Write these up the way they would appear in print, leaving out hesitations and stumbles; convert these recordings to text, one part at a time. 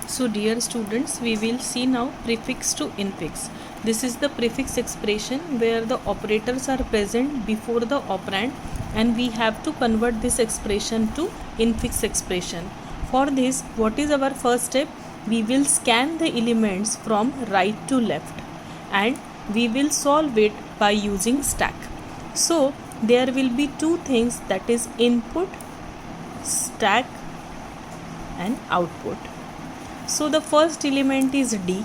So dear students, we will see now prefix to infix. This is the prefix expression where the operators are present before the operand, and we have to convert this expression to infix expression. For this, what is our first step? We will scan the elements from right to left and we will solve it by using stack. So there will be two things, that is input stack and output. So the first element is D.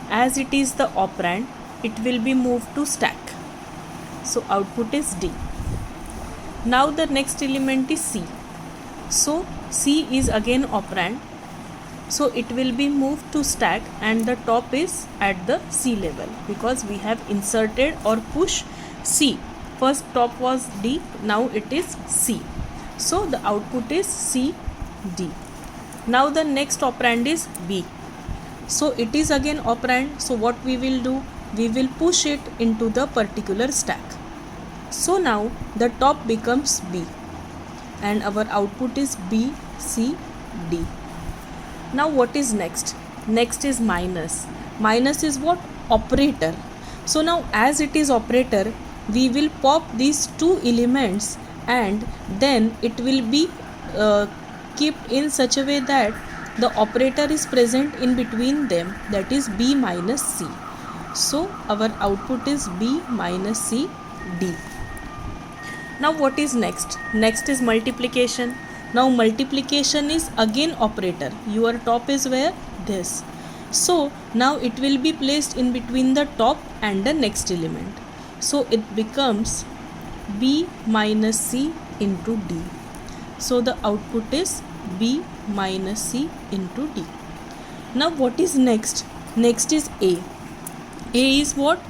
As it is the operand, it will be moved to stack. So output is D. Now the next element is C. So C is again operand. So it will be moved to stack and the top is at the C level because we have inserted or pushed C. First top was D, now it is C. So the output is C, D. Now the next operand is B. So it is again operand. So what we will do? We will push it into the particular stack. So now the top becomes B and our output is B, C, D. Now what is next? Next is minus. Minus is what? Operator. So now as it is operator, we will pop these two elements and then it will be kept in such a way that the operator is present in between them, that is B minus C. So our output is B minus C, D. Now what is next? Next is multiplication. Now multiplication is again operator. Your top is where? This. So now it will be placed in between the top and the next element. So it becomes B minus C into D. So the output is B minus C into D. Now what is next? Next is A. A is what?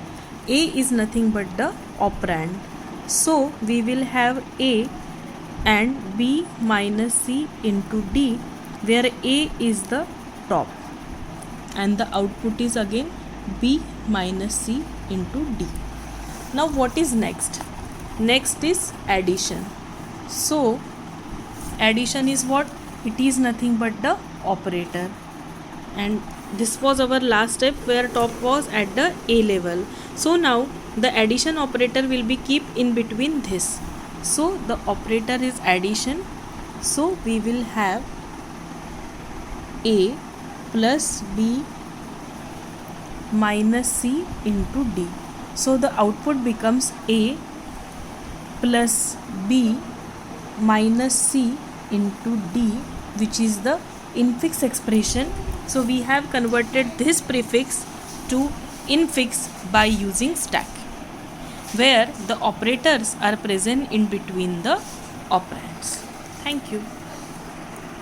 A is nothing but the operand. So we will have A and B minus C into D, where A is the top and the output is again B minus C into D. Now what is next? Next is addition. So addition is what? It is nothing but the operator, and this was our last step where top was at the A level. So now the addition operator will be kept in between this. So the operator is addition. So we will have A plus B minus C into D. So the output becomes A plus B minus C into D, which is the infix expression. So we have converted this prefix to infix by using stack, where the operators are present in between the operands. Thank you.